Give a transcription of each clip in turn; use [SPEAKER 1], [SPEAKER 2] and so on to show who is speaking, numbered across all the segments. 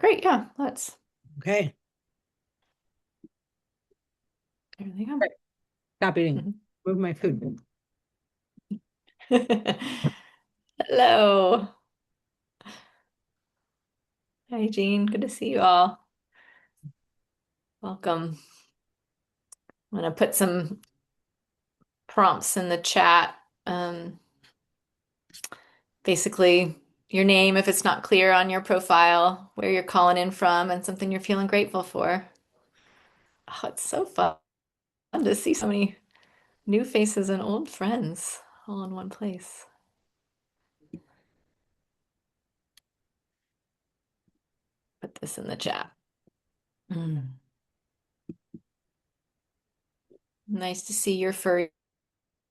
[SPEAKER 1] Great, yeah, let's.
[SPEAKER 2] Okay.
[SPEAKER 1] There they go.
[SPEAKER 2] Right. Stop eating.
[SPEAKER 1] Mhm.
[SPEAKER 2] Move my food.
[SPEAKER 1] Hello. Hi, Jean. Good to see you all. Welcome. I'm going to put some prompts in the chat. Um, Basically, your name, if it's not clear on your profile, where you're calling in from, and something you're feeling grateful for. Oh, it's so fun to see so many new faces and old friends all in one place. Put this in the chat. Mm. Nice to see your furry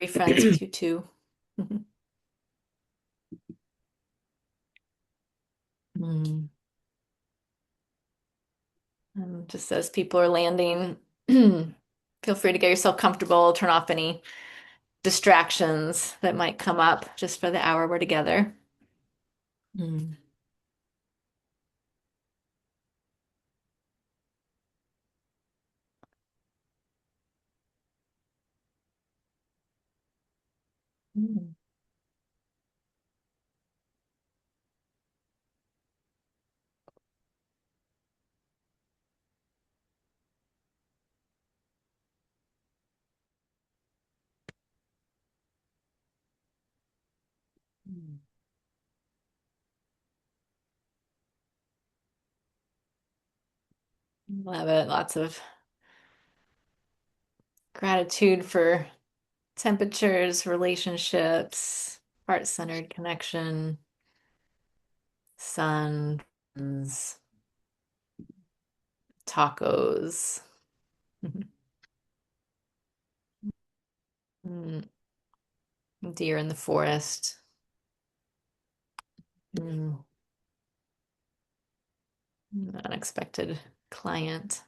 [SPEAKER 1] friends with you too. Mm. Just as people are landing, feel free to get yourself comfortable, turn off any distractions that might come up just for the hour we're together. Mm. Mm. Love it. Lots of gratitude for temperatures, relationships, heart-centered connection, sun, friends, tacos, mm, deer in the forest, mm, unexpected client.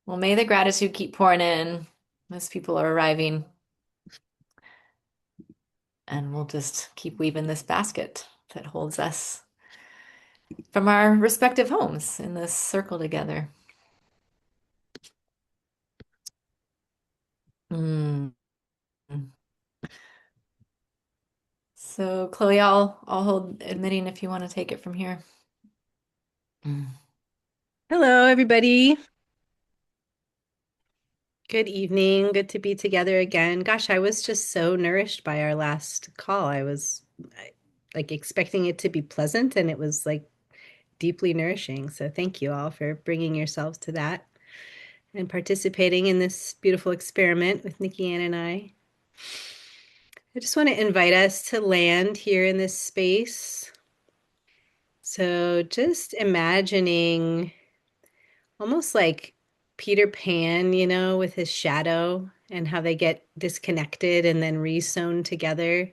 [SPEAKER 1] Well, may the gratitude keep pouring in as people are arriving, and we'll just keep weaving this basket that holds us from our respective homes in this circle together. Mm. So, Chloe, I'll hold admitting if you want to take it from here. Mm.
[SPEAKER 2] Hello, everybody. Good evening. Good to be together again. Gosh, I was just so nourished by our last call. Like expecting it to be pleasant, and it was like deeply nourishing. So thank you all for bringing yourselves to that and participating in this beautiful experiment with NikiAnne and I. I just want to invite us to land here in this space. So just imagining almost like Peter Pan, with his shadow and how they get disconnected and then re-sewn together.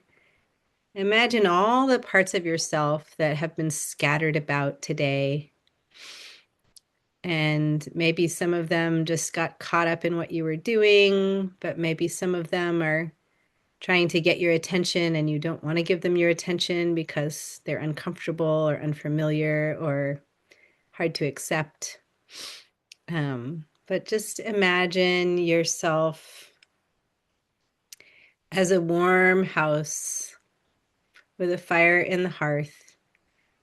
[SPEAKER 2] Imagine all the parts of yourself that have been scattered about today. And maybe some of them just got caught up in what you were doing, but maybe some of them are trying to get your attention and you don't want to give them your attention because they're uncomfortable or unfamiliar or hard to accept. But just imagine yourself as a warm house with a fire in the hearth,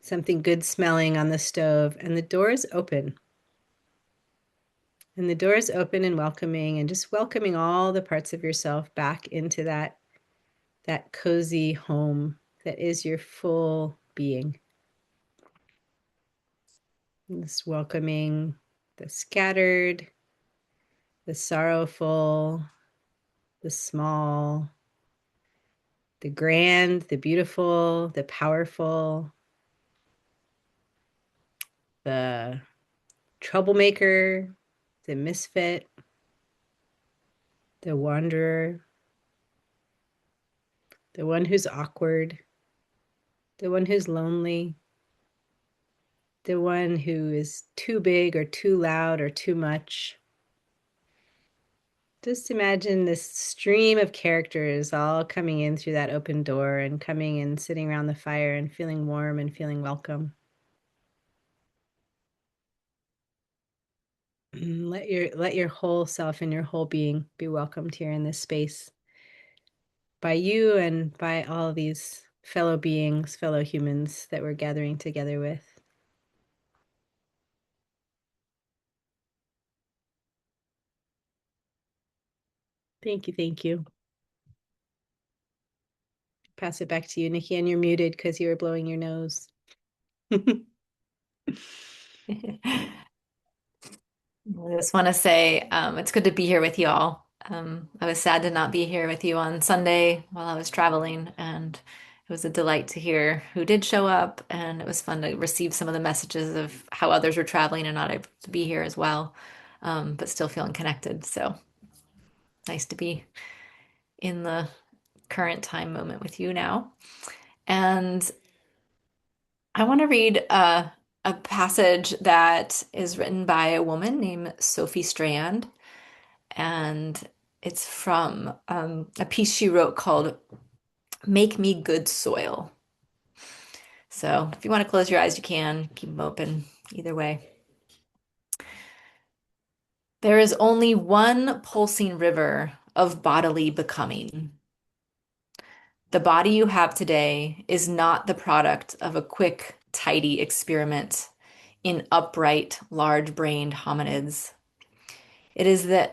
[SPEAKER 2] something good smelling on the stove, and the door is open. And the door is open and welcoming, and just welcoming all the parts of yourself back into that cozy home that is your full being. And just welcoming the scattered, the sorrowful, the small, the grand, the beautiful, the powerful, the troublemaker, the misfit, the wanderer, the one who's awkward, the one who's lonely, the one who is too big or too loud or too much. Just imagine this stream of characters all coming in through that open door and coming and sitting around the fire and feeling warm and feeling welcome. Let your whole self and your whole being be welcomed here in this space by you and by all these fellow beings, fellow humans that we're gathering together with. Thank you, thank you. Pass it back to you, Nikki, and you're muted because you were blowing your nose.
[SPEAKER 1] I just want to say it's good to be here with you all. I was sad to not be here with you on Sunday while I was traveling, and it was a delight to hear who did show up, and it was fun to receive some of the messages of how others were traveling and not able to be here as well, but still feeling connected. So nice to be in the current time moment with you now. And I want to read a passage that is written by a woman named Sophie Strand. And it's from a piece she wrote called Make Me Good Soil. So if you want to close your eyes, you can keep them open either way. There is only one pulsing river of bodily becoming. The body you have today is not the product of a quick, tidy experiment in upright, large-brained hominids. It is the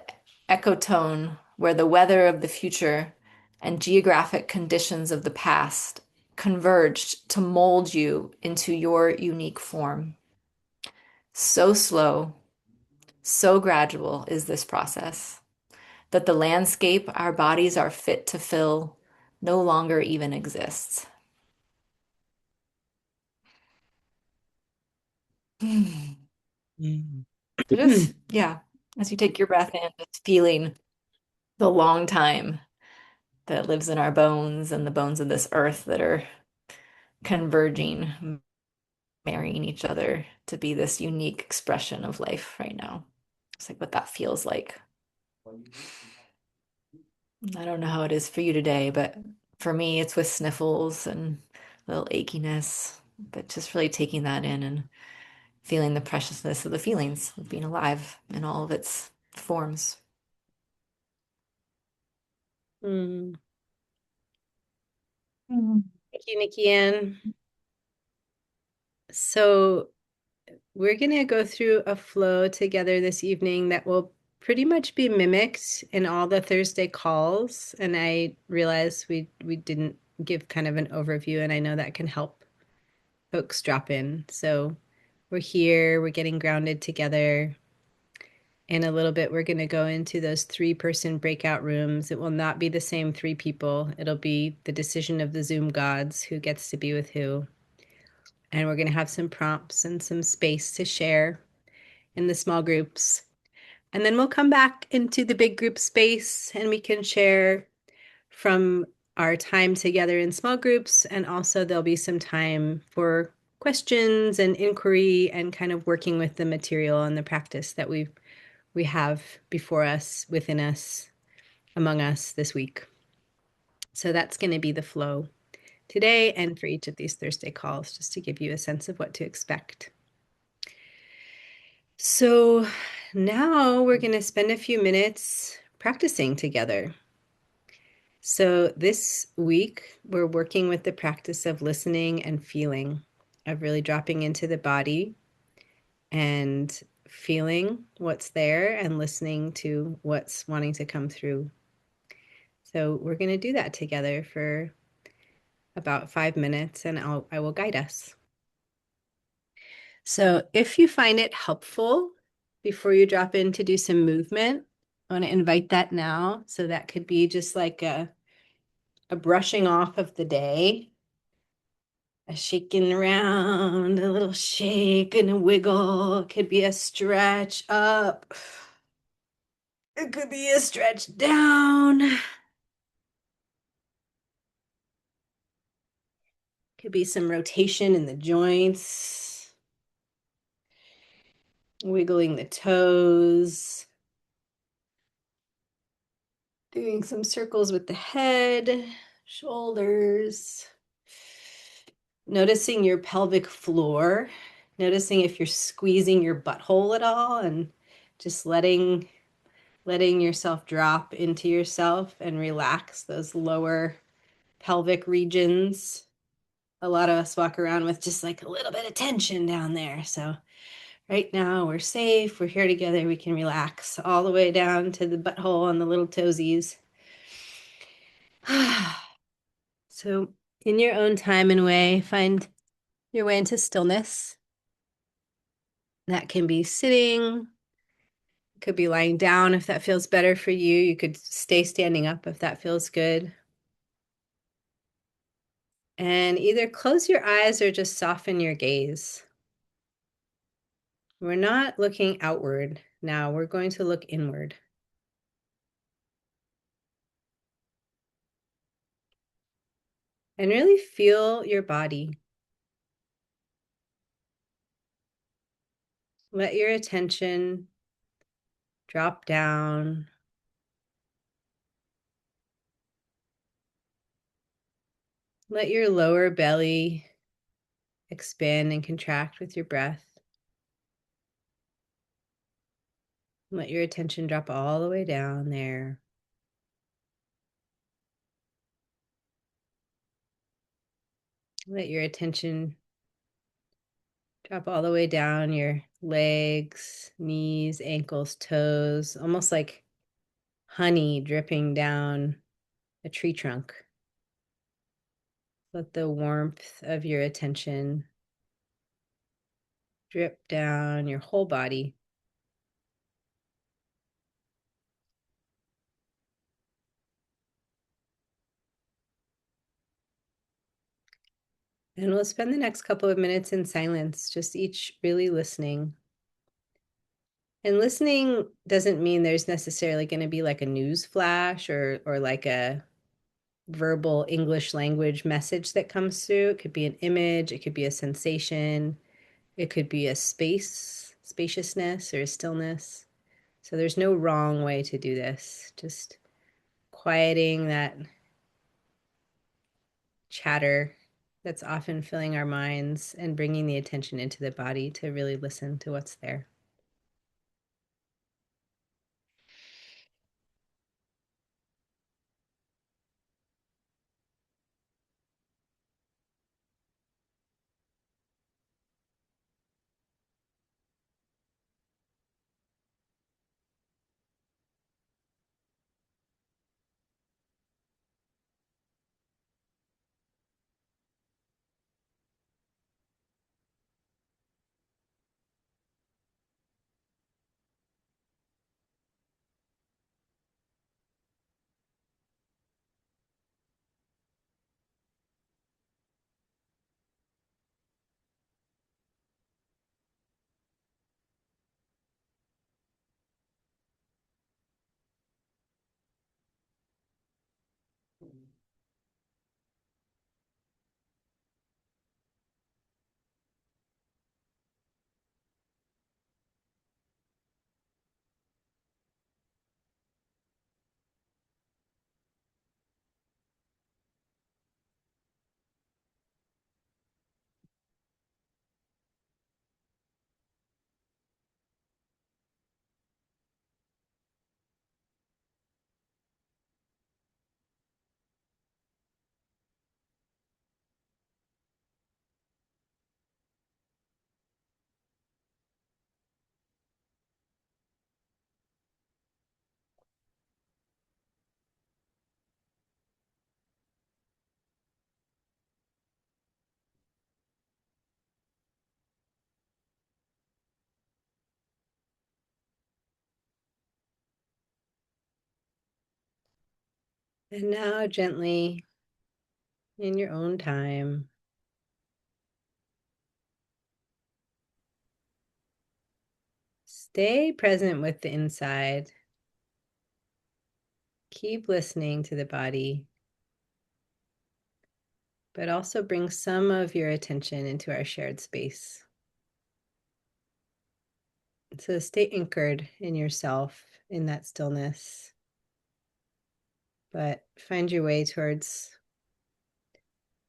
[SPEAKER 1] ecotone where the weather of the future and geographic conditions of the past converged to mold you into your unique form. So slow, so gradual is this process that the landscape our bodies are fit to fill no longer even exists.
[SPEAKER 2] Mm.
[SPEAKER 1] So just, yeah, as you take your breath in, just feeling the long time that lives in our bones and the bones of this earth that are converging, marrying each other to be this unique expression of life right now. It's like what that feels like. I don't know how it is for you today, but for me, it's with sniffles and a little achiness, but just really taking that in and feeling the preciousness of the feelings of being alive in all of its forms.
[SPEAKER 2] Mm.
[SPEAKER 1] Mm.
[SPEAKER 2] Thank you, NikiAnne. So we're going to go through a flow together this evening that will pretty much be mimicked in all the Thursday calls. And I realize we didn't give kind of an overview, and I know that can help folks drop in. So we're here, we're getting grounded together. In a little bit, we're going to go into those 3-person breakout rooms. It will not be the same 3 people. It'll be the decision of the Zoom gods who gets to be with who. And we're going to have some prompts and some space to share in the small groups. And then we'll come back into the big group space and we can share from our time together in small groups. And also, there'll be some time for questions and inquiry and kind of working with the material and the practice that we have before us, within us, among us this week. So that's going to be the flow today and for each of these Thursday calls, just to give you a sense of what to expect. So now we're going to spend a few minutes practicing together. So this week, we're working with the practice of listening and feeling, of really dropping into the body and feeling what's there and listening to what's wanting to come through. So we're going to do that together for about 5 minutes, and I will guide us. So if you find it helpful before you drop in to do some movement, I want to invite that now. So that could be just like a brushing off of the day, a shaking around, a little shake and a wiggle. It could be a stretch up. It could be a stretch down. It could be some rotation in the joints, wiggling the toes. Doing some circles with the head, shoulders. Noticing your pelvic floor, noticing if you're squeezing your butthole at all, and just letting yourself drop into yourself and relax those lower pelvic regions. A lot of us walk around with just like a little bit of tension down there. So right now we're safe. We're here together. We can relax all the way down to the butthole and the little toesies. So in your own time and way, find your way into stillness. That can be sitting, could be lying down if that feels better for you. You could stay standing up if that feels good. And either close your eyes or just soften your gaze. We're not looking outward now, we're going to look inward. And really feel your body. Let your attention drop down. Let your lower belly expand and contract with your breath. Let your attention drop all the way down there. Let your attention drop all the way down your legs, knees, ankles, toes, almost like honey dripping down a tree trunk. Let the warmth of your attention drip down your whole body. And we'll spend the next couple of minutes in silence, just each really listening. And listening doesn't mean there's necessarily going to be like a news flash or like a verbal English language message that comes through. It could be an image, it could be a sensation, it could be a spaciousness or a stillness. So there's no wrong way to do this. Just quieting that chatter that's often filling our minds and bringing the attention into the body to really listen to what's there. And now, gently, in your own time, stay present with the inside. Keep listening to the body, but also bring some of your attention into our shared space. So stay anchored in yourself, in that stillness. but find your way towards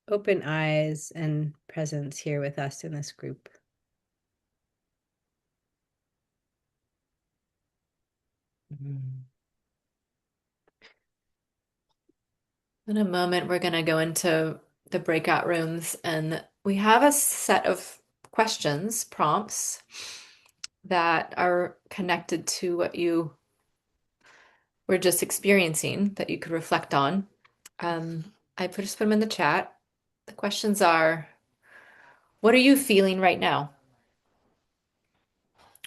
[SPEAKER 2] open eyes and presence here with us in this group.
[SPEAKER 1] In a moment, we're going to go into the breakout rooms, and we have a set of questions, prompts that are connected to what you were just experiencing that you could reflect on. Just put them in the chat. The questions are, what are you feeling right now?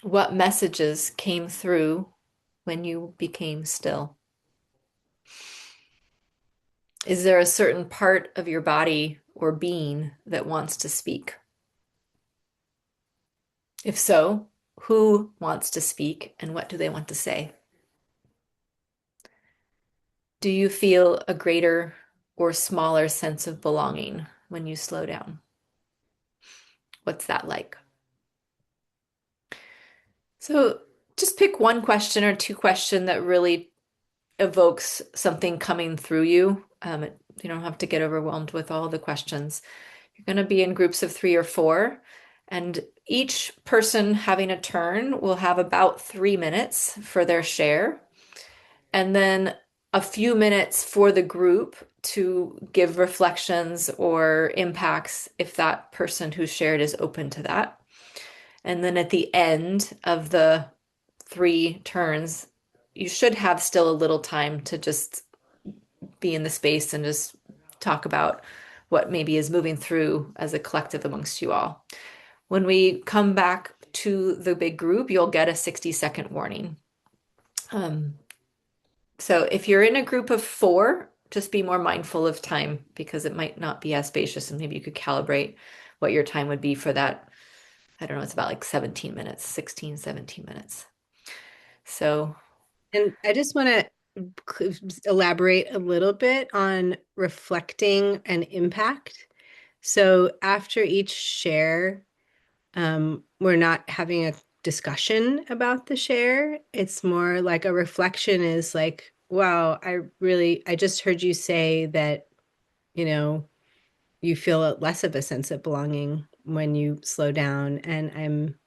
[SPEAKER 1] What messages came through when you became still? Is there a certain part of your body or being that wants to speak? If so, who wants to speak and what do they want to say? Do you feel a greater or smaller sense of belonging when you slow down? What's that like? So just pick one question or two question that really evokes something coming through you. You don't have to get overwhelmed with all the questions. You're going to be in groups of 3 or 4, and each person having a turn will have about 3 minutes for their share, and then a few minutes for the group to give reflections or impacts if that person who shared is open to that. And then at the end of the 3 turns, you should have still a little time to just be in the space and just talk about what maybe is moving through as a collective amongst you all. When we come back to the big group, you'll get a 60-second warning. So if you're in a group of 4, just be more mindful of time because it might not be as spacious, and maybe you could calibrate what your time would be for that. I don't know, it's about like 17 minutes, 16, 17 minutes. So,
[SPEAKER 2] And I just want to elaborate a little bit on reflecting an impact. So after each share, we're not having a discussion about the share. It's more like a reflection is like, wow, I just heard you say that, you know, you feel less of a sense of belonging when you slow down. And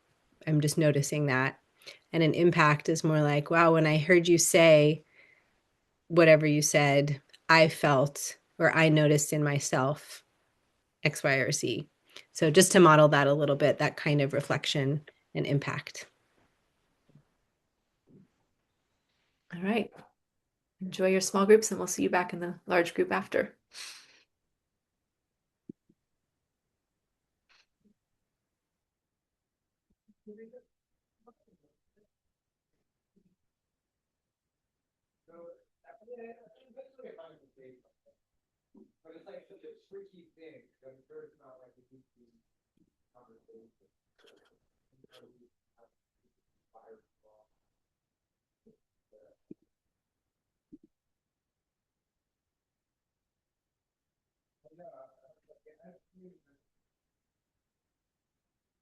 [SPEAKER 2] I'm just noticing that. And an impact is more like, wow, when I heard you say whatever you said, I felt or I noticed in myself X, Y, or Z. So just to model that a little bit, that kind of reflection and impact.
[SPEAKER 1] all right. Enjoy your small groups, and we'll see you back in the large group after.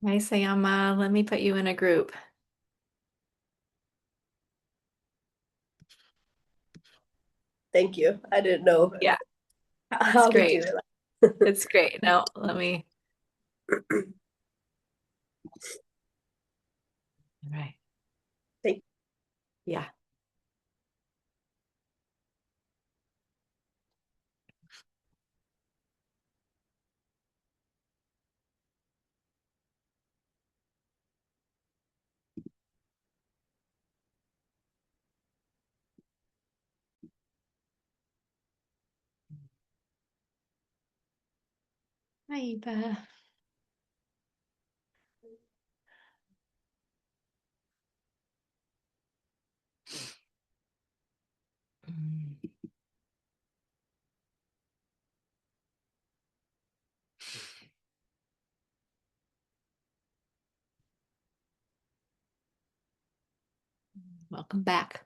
[SPEAKER 1] Hi, Sayama. Let me put you in a group.
[SPEAKER 3] Thank you. I didn't know
[SPEAKER 1] Yeah, it's
[SPEAKER 3] how to do
[SPEAKER 1] great.
[SPEAKER 3] it.
[SPEAKER 1] It's great. Now, let me. All right.
[SPEAKER 3] Thank
[SPEAKER 1] Yeah. Hi, Eva. Mm, Welcome back.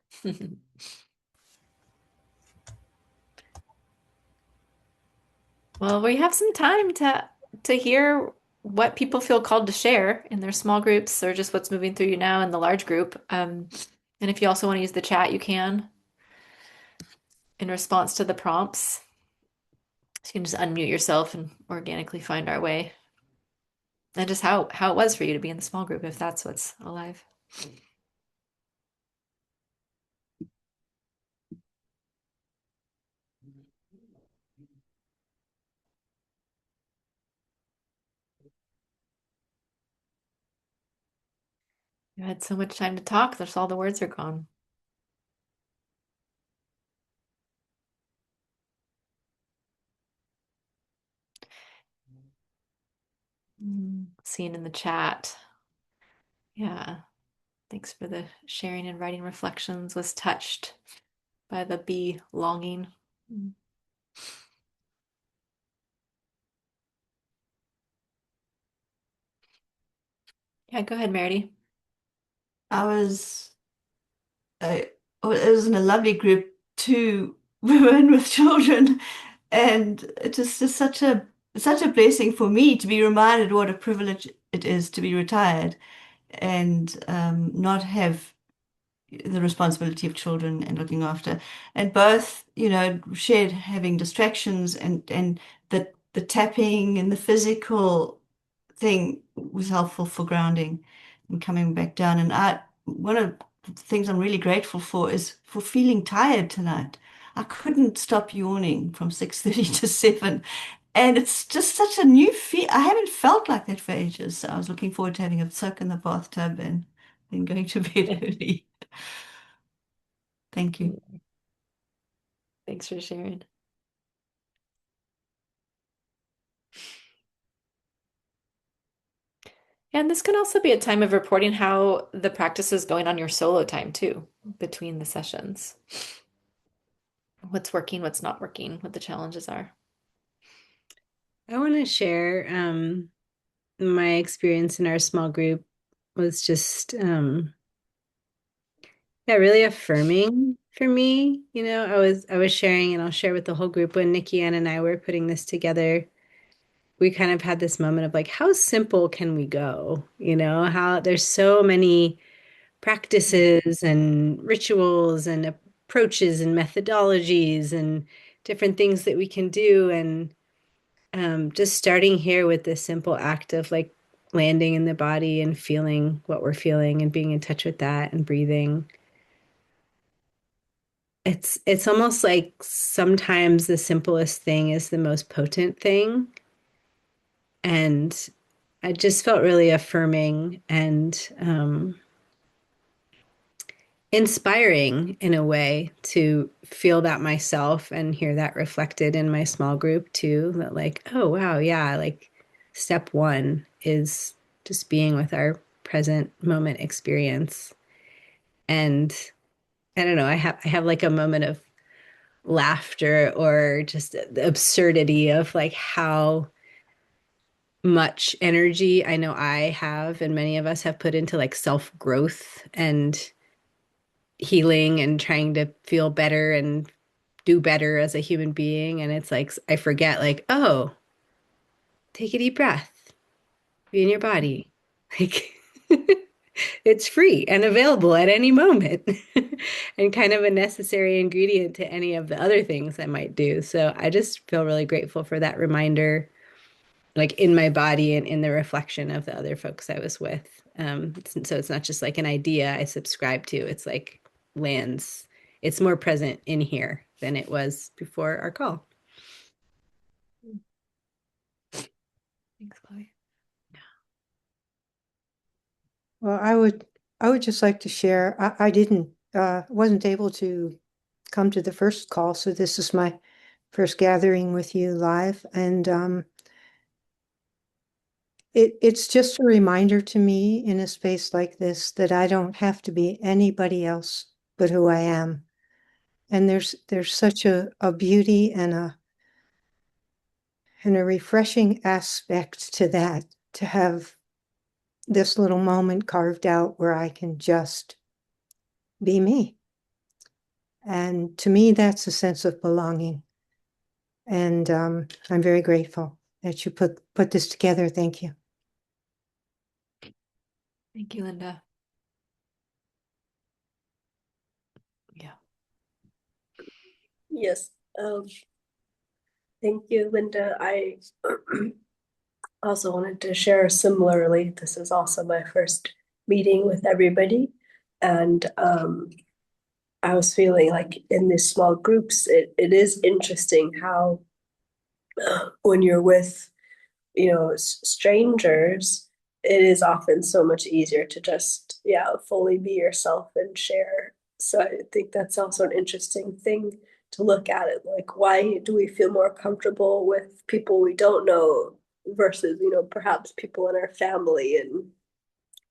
[SPEAKER 1] Well, we have some time to hear what people feel called to share in their small groups or just what's moving through you now in the large group. And if you also want to use the chat, you can. in response to the prompts. So you can just unmute yourself and organically find our way. And just how it was for you to be in the small group, if that's what's alive. You had so much time to talk, there's all the words are gone. Seeing in the chat. Yeah. Thanks for the sharing and writing reflections. Was touched by the bee longing. Yeah, go ahead, Merity.
[SPEAKER 4] I was it was in a lovely group, two women with children, and it was just such a blessing for me to be reminded what a privilege it is to be retired and not have the responsibility of children and looking after. And both, shared having distractions and the tapping and the physical thing was helpful for grounding and coming back down. And one of the things I'm really grateful for is for feeling tired tonight. I couldn't stop yawning from 6:30 to 7. And it's just such a new feel. I haven't felt like that for ages. So I was looking forward to having a soak in the bathtub and then going to bed early. Thank you.
[SPEAKER 1] Thanks for sharing. And this can also be a time of reporting how the practice is going on your solo time too, between the sessions. What's working, what's not working, what the challenges are.
[SPEAKER 2] I want to share my experience in our small group was just yeah, really affirming for me. I was sharing, and I'll share with the whole group when NikiAnne and I were putting this together. We kind of had this moment of like, how simple can we go? How there's so many practices and rituals and approaches and methodologies and different things that we can do. And just starting here with this simple act of like landing in the body and feeling what we're feeling and being in touch with that and breathing. It's almost like sometimes the simplest thing is the most potent thing. And I just felt really affirming and inspiring in a way to feel that myself and hear that reflected in my small group too. That like, oh wow, yeah, like step one is just being with our present moment experience. And I don't know, I have like a moment of laughter or just the absurdity of like how much energy I know I have and many of us have put into like self growth and healing and trying to feel better and do better as a human being. And it's like, I forget, like, oh, take a deep breath, be in your body. Like, it's free and available at any moment and kind of a necessary ingredient to any of the other things I might do. So I just feel really grateful for that reminder, like in my body and in the reflection of the other folks I was with. So it's not just like an idea I subscribe to, it's like lands, it's more present in here than it was before our call.
[SPEAKER 1] Thanks, Chloe.
[SPEAKER 5] Well, I would just like to share. I didn't wasn't able to come to the first call, so this is my first gathering with you live, and it's just a reminder to me in a space like this that I don't have to be anybody else but who I am. And there's such a beauty and a refreshing aspect to that, to have this little moment carved out where I can just be me. And to me, that's a sense of belonging. And I'm very grateful that you put this together. Thank you.
[SPEAKER 1] Thank you, Linda. Yeah.
[SPEAKER 3] Yes. Thank you, Linda. I also wanted to share similarly. This is also my first meeting with everybody. And I was feeling like in these small groups, it is interesting how when you're with, strangers, it is often so much easier to just, yeah, fully be yourself and share. So I think that's also an interesting thing to look at it. Like, why do we feel more comfortable with people we don't know versus, perhaps people in our family and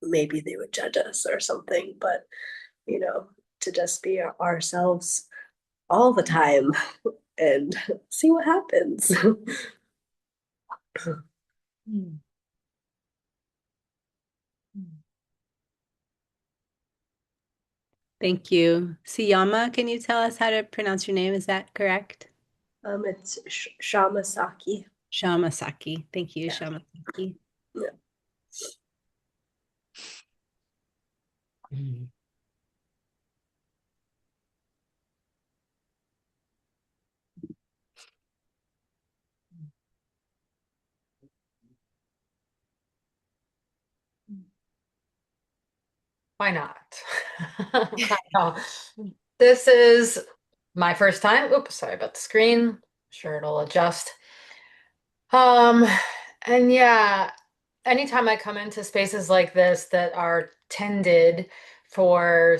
[SPEAKER 3] maybe they would judge us or something, but, you know, to just be ourselves all the time and see what happens.
[SPEAKER 2] Mm. Thank you. Siyama, can you tell us how to pronounce your name? Is that correct?
[SPEAKER 3] It's Shamasaki.
[SPEAKER 2] Shamasaki. Thank you,
[SPEAKER 3] Yeah.
[SPEAKER 2] Shamasaki.
[SPEAKER 3] Yeah.
[SPEAKER 2] Mm.
[SPEAKER 6] Why not? I know. This is my first time. Oops, sorry about the screen. Sure, it'll adjust. Um, and yeah, anytime I come into spaces like this that are tended for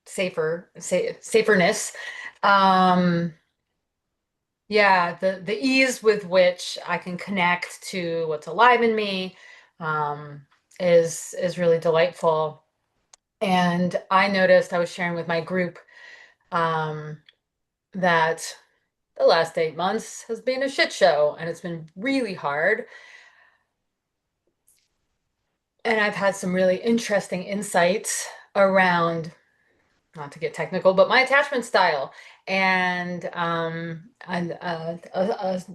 [SPEAKER 6] saferness, um, yeah, the ease with which I can connect to what's alive in me, um, is really delightful. And I noticed I was sharing with my group um, that the last 8 months has been a shit show and it's been really hard. And I've had some really interesting insights around, not to get technical, but my attachment style and a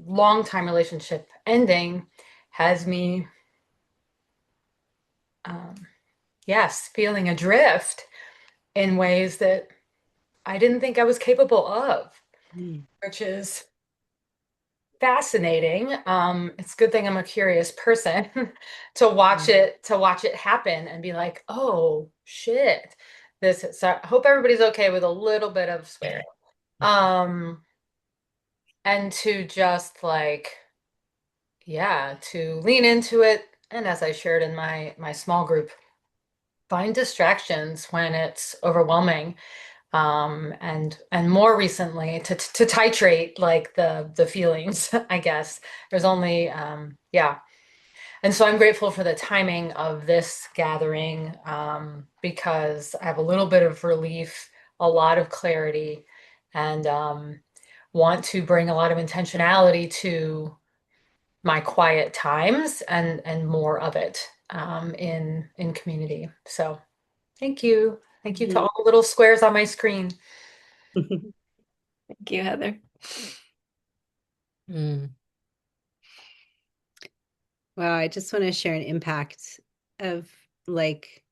[SPEAKER 6] long time relationship ending has me, um, yes, feeling adrift in ways that I didn't think I was capable of,
[SPEAKER 2] Mm.
[SPEAKER 6] which is fascinating. It's a good thing I'm a curious person to watch it happen and be like, oh shit. So I hope everybody's okay with a little bit of swearing. Um, and to just like, yeah, to lean into it. And as I shared in my small group, find distractions when it's overwhelming. And more recently to titrate like the feelings, I guess. There's only yeah. And so I'm grateful for the timing of this gathering, because I have a little bit of relief, a lot of clarity, and want to bring a lot of intentionality to my quiet times and more of it in community. So thank you. Thank you to all the little squares on my screen.
[SPEAKER 1] Thank you, Heather.
[SPEAKER 2] Mm. Wow, I just want to share an impact of like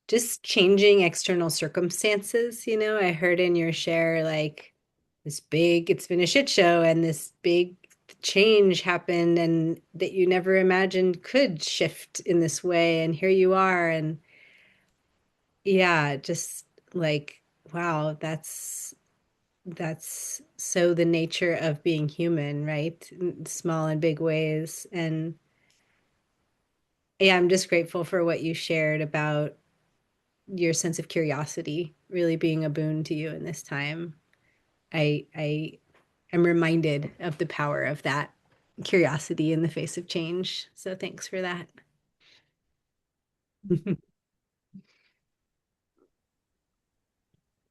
[SPEAKER 2] just changing external circumstances. I heard in your share like it's been a shit show and this big change happened and that you never imagined could shift in this way. And here you are. And yeah, just like, wow, that's so the nature of being human, right? In small and big ways. And yeah, I'm just grateful for what you shared about your sense of curiosity really being a boon to you in this time. I am reminded of the power of that curiosity in the face of change. So thanks for that.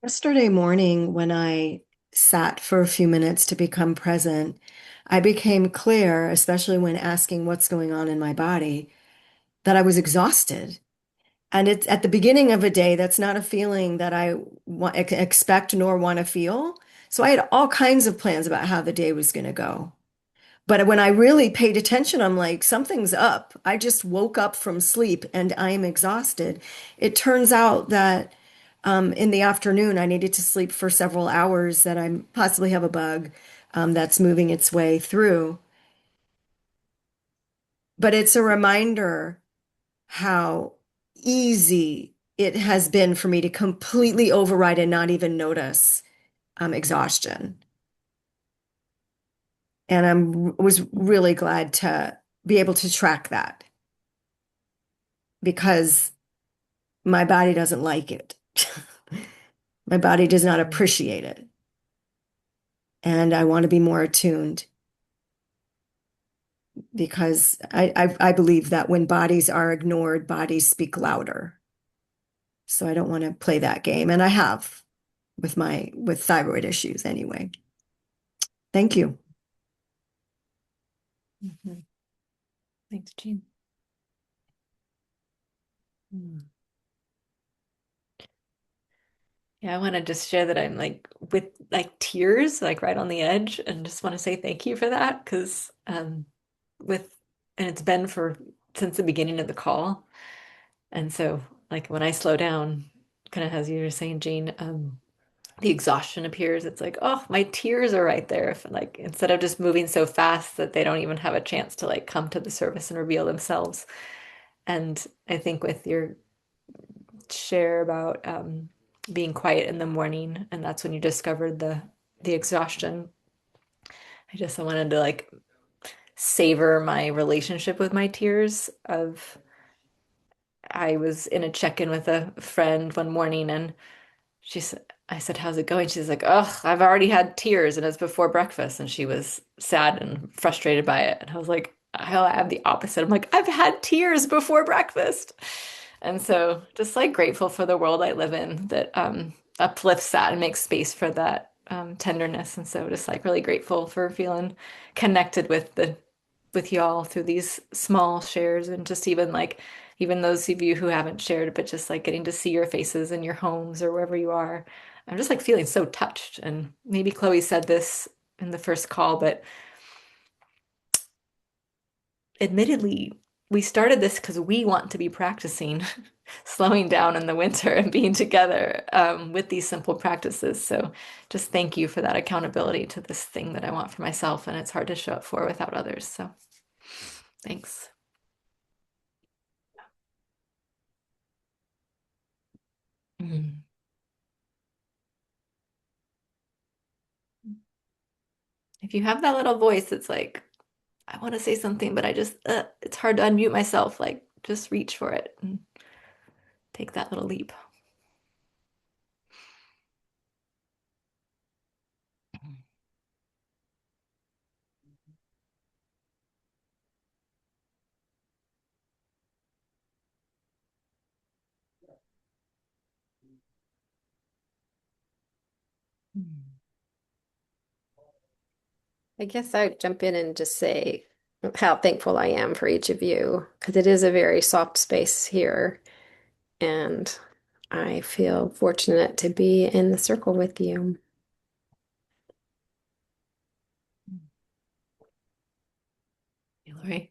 [SPEAKER 7] Yesterday morning, when I sat for a few minutes to become present, I became clear, especially when asking what's going on in my body, that I was exhausted. And it's at the beginning of a day, that's not a feeling that I expect nor want to feel. So I had all kinds of plans about how the day was going to go. But when I really paid attention, I'm like, something's up. I just woke up from sleep and I'm exhausted. It turns out that In the afternoon, I needed to sleep for several hours that I possibly have a bug that's moving its way through. But it's a reminder how easy it has been for me to completely override and not even notice exhaustion. And was really glad to be able to track that because my body doesn't like it. My body does not appreciate it. And I want to be more attuned because I believe that when bodies are ignored, bodies speak louder. So I don't want to play that game. And I have with thyroid issues anyway. Thank you.
[SPEAKER 1] Mhm. Thanks, Jean. Mm. Yeah, I want to just share that I'm like with like tears, like right on the edge, and just want to say thank you for that because with and it's been for since the beginning of the call. And so like when I slow down, kind of as you were saying, Jean, the exhaustion appears. It's like, oh, my tears are right there. If, like instead of just moving so fast that they don't even have a chance to like come to the surface and reveal themselves. And I think with your share about being quiet in the morning, and that's when you discovered the exhaustion. I wanted to like savor my relationship with my tears. Of I was in a check-in with a friend one morning, and she said, I said, how's it going? She's like, oh, I've already had tears and it's before breakfast. And she was sad and frustrated by it. And I was like, I have the opposite. I'm like, I've had tears before breakfast. And so just like grateful for the world I live in that uplifts that and makes space for that tenderness. And so just like really grateful for feeling connected with y'all through these small shares and just even like even those of you who haven't shared, but just like getting to see your faces in your homes or wherever you are. I'm just like feeling so touched. And maybe Chloe said this in the first call, but admittedly, we started this because we want to be practicing slowing down in the winter and being together with these simple practices. So just thank you for that accountability to this thing that I want for myself. And it's hard to show up for without others. So thanks. Mm. If you have that little voice that's like, I want to say something, but it's hard to unmute myself, like, just reach for it and take that little leap.
[SPEAKER 8] I guess I'd jump in and just say how thankful I am for each of you because it is a very soft space here. And I feel fortunate to be in the circle with you.
[SPEAKER 1] Hillary.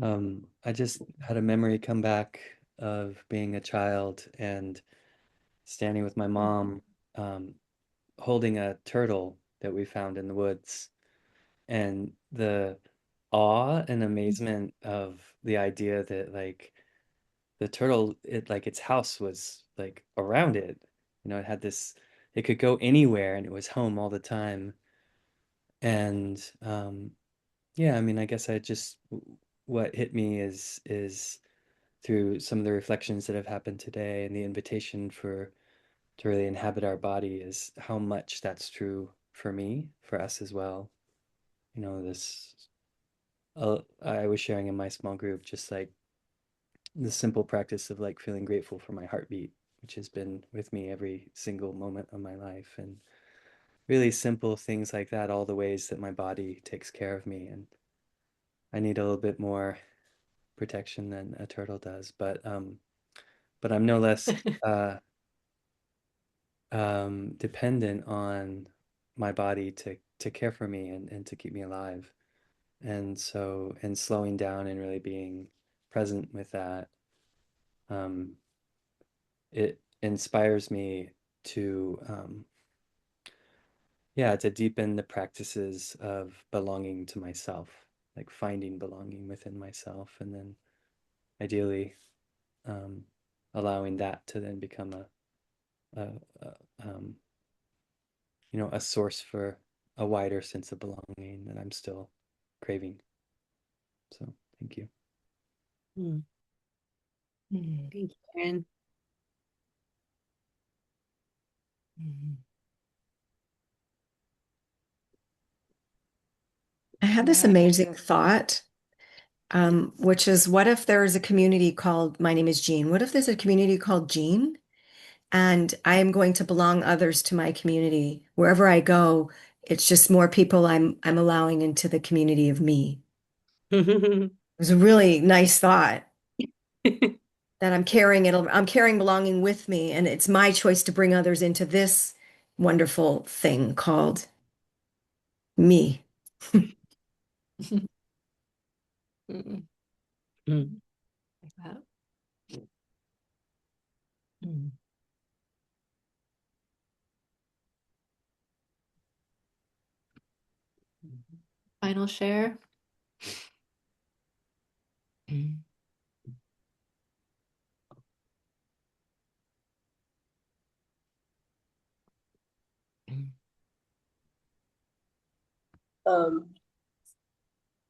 [SPEAKER 9] I just had a memory come back of being a child and standing with my mom, um, holding a turtle that we found in the woods, and the awe and amazement of the idea that like the turtle, it like its house was like around it. You know, it had this, it could go anywhere and it was home all the time. And yeah, I mean, I guess I just what hit me is through some of the reflections that have happened today and the invitation for to really inhabit our body is how much that's true for me, for us as well. You know, this I was sharing in my small group just like the simple practice of like feeling grateful for my heartbeat, which has been with me every single moment of my life, and really simple things like that, all the ways that my body takes care of me. And I need a little bit more protection than a turtle does, but I'm no less dependent on my body to care for me and to keep me alive. And so, and slowing down and really being present with that, um, it inspires me to yeah, to deepen the practices of belonging to myself, like finding belonging within myself, and then ideally um, allowing that to then become a, a a source for a wider sense of belonging that I'm still craving. So thank you.
[SPEAKER 2] Mm.
[SPEAKER 7] Mm.
[SPEAKER 2] Thank you, Erin.
[SPEAKER 7] Mm. I had this
[SPEAKER 1] Yeah.
[SPEAKER 7] amazing thought, which is what if there is a community called, my name is Jean. What if there's a community called Jean? And I am going to belong others to my community. Wherever I go, it's just more people I'm allowing into the community of me. It was a really nice thought that I'm carrying belonging with me, and it's my choice to bring others into this wonderful thing called me.
[SPEAKER 1] Mm,
[SPEAKER 2] Mm.
[SPEAKER 1] like that.
[SPEAKER 7] Mm.
[SPEAKER 1] Final share.
[SPEAKER 7] Mm. Mm.
[SPEAKER 3] Um,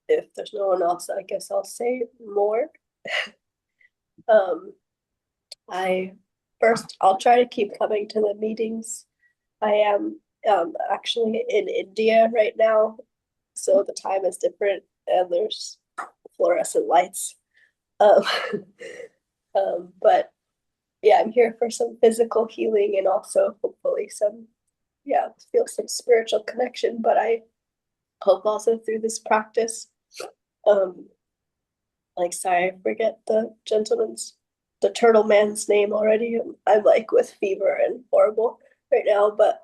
[SPEAKER 3] if there's no one else, I guess I'll say more. Um, I first I'll try to keep coming to the meetings. I am actually in India right now, so the time is different and there's fluorescent lights. Um, but yeah, I'm here for some physical healing and also hopefully some, yeah, feel some spiritual connection. But I hope also through this practice, um, like, sorry, I forget the turtle man's name already. I'm like with fever and horrible right now, but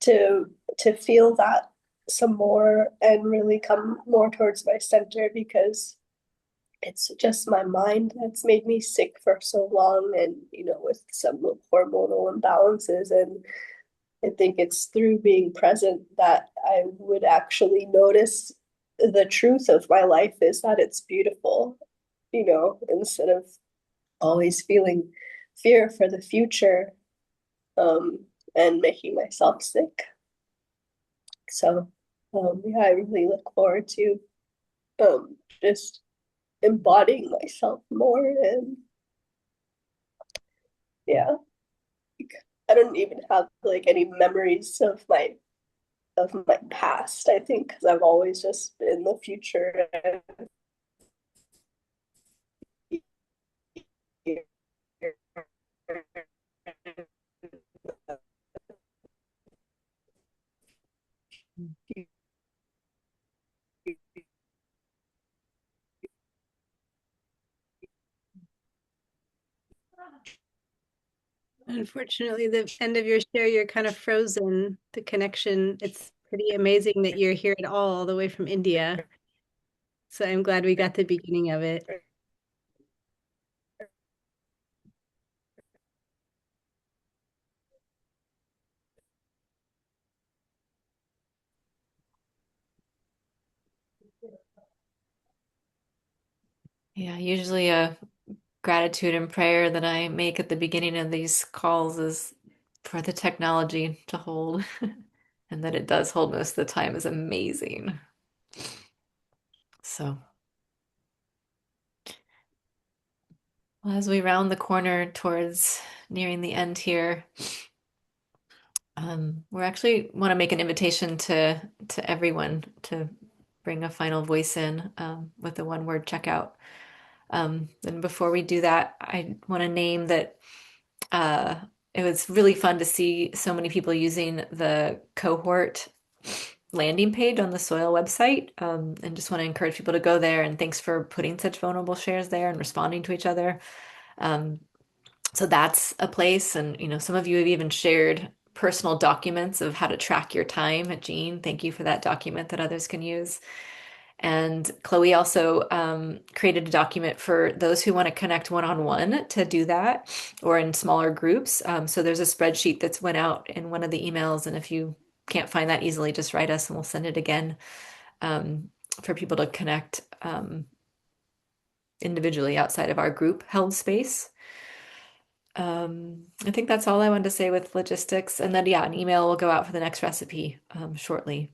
[SPEAKER 3] to to feel that some more and really come more towards my center, because it's just my mind that's made me sick for so long, and with some hormonal imbalances. And I think it's through being present that I would actually notice the truth of my life is that it's beautiful, instead of always feeling fear for the future, um, and making myself sick. So, yeah, I really look forward to just embodying myself more. And yeah, I don't even have like any memories of my past, I think, because I've always just been the future.
[SPEAKER 2] Unfortunately, the end of your share, you're kind of frozen. The connection, it's pretty amazing that you're here at all the way from India. So I'm glad we got the beginning of it.
[SPEAKER 1] Yeah, usually a gratitude and prayer that I make at the beginning of these calls is for the technology to hold, and that it does hold most of the time is amazing. So, well, as we round the corner towards nearing the end here, we're actually want to make an invitation to everyone to bring a final voice in with a one word checkout. And before we do that, I want to name that uh, it was really fun to see so many people using the Cohort landing page on the Soil website, and just want to encourage people to go there. And thanks for putting such vulnerable shares there and responding to each other. Um, so that's a place. And some of you have even shared personal documents of how to track your time at Jean. Thank you for that document that others can use. And Chloe also created a document for those who want to connect one-on-one to do that or in smaller groups. So there's a spreadsheet that's went out in one of the emails. And if you can't find that easily, just write us and we'll send it again for people to connect individually outside of our group held space. I think that's all I wanted to say with logistics. And then, yeah, an email will go out for the next recipe shortly.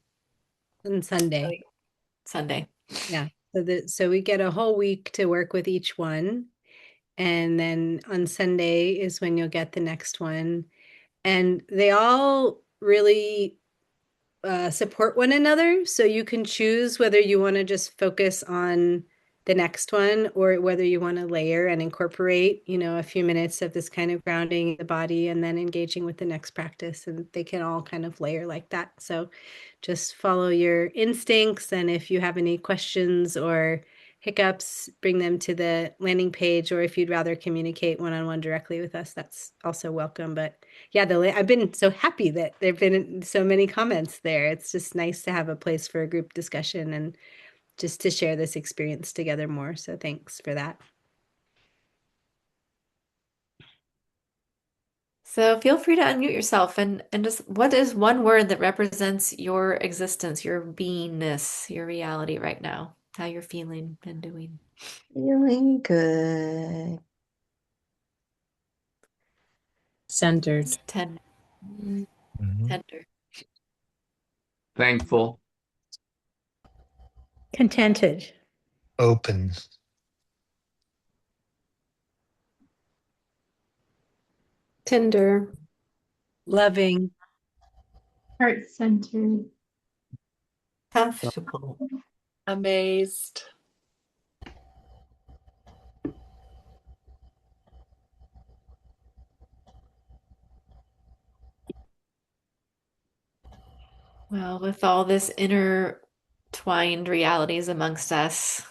[SPEAKER 2] On Sunday.
[SPEAKER 1] Sunday.
[SPEAKER 2] Yeah. So we get a whole week to work with each one. And then on Sunday is when you'll get the next one. And they all really support one another. So you can choose whether you want to just focus on the next one or whether you want to layer and incorporate, a few minutes of this kind of grounding the body and then engaging with the next practice. And they can all kind of layer like that. So just follow your instincts. And if you have any questions or hiccups, bring them to the landing page, or if you'd rather communicate one-on-one directly with us, that's also welcome. But yeah, I've been so happy that there've been so many comments there. It's just nice to have a place for a group discussion and just to share this experience together more. So thanks for that.
[SPEAKER 1] So feel free to unmute yourself and just what is one word that represents your existence, your beingness, your reality right now, how you're feeling and doing.
[SPEAKER 7] Feeling good.
[SPEAKER 10] Centered.
[SPEAKER 1] Tender.
[SPEAKER 11] Mhm.
[SPEAKER 1] Tender.
[SPEAKER 11] Thankful.
[SPEAKER 5] Contented.
[SPEAKER 11] Open.
[SPEAKER 8] Tender.
[SPEAKER 2] Loving.
[SPEAKER 12] Heart-centered.
[SPEAKER 10] Comfortable.
[SPEAKER 12] Amazed.
[SPEAKER 1] Well, with all this intertwined realities amongst us,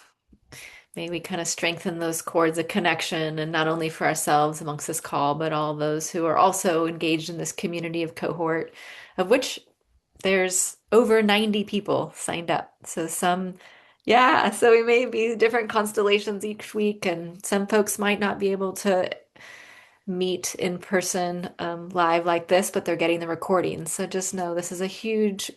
[SPEAKER 1] may we kind of strengthen those cords of connection, and not only for ourselves amongst this call, but all those who are also engaged in this community of cohort, of which there's over 90 people signed up. So we may be different constellations each week, and some folks might not be able to meet in person live like this, but they're getting the recordings. So just know this is a huge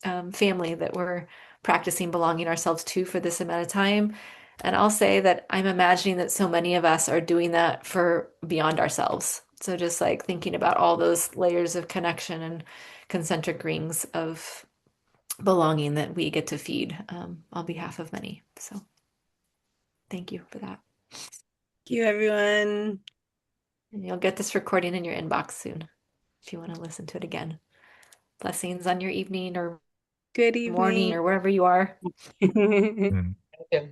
[SPEAKER 1] family that we're practicing belonging ourselves to for this amount of time. And I'll say that I'm imagining that so many of us are doing that for beyond ourselves. So just like thinking about all those layers of connection and concentric rings of belonging that we get to feed on behalf of many. So thank you for that.
[SPEAKER 2] Thank you, everyone.
[SPEAKER 1] And you'll get this recording in your inbox soon if you want to listen to it again. Blessings on your evening or
[SPEAKER 2] Good
[SPEAKER 1] morning
[SPEAKER 2] evening.
[SPEAKER 1] or wherever you are.
[SPEAKER 11] Mm.
[SPEAKER 6] Thank you.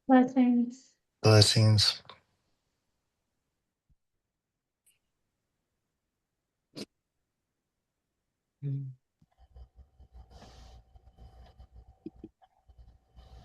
[SPEAKER 12] Blessings.
[SPEAKER 11] Blessings.
[SPEAKER 10] Mm.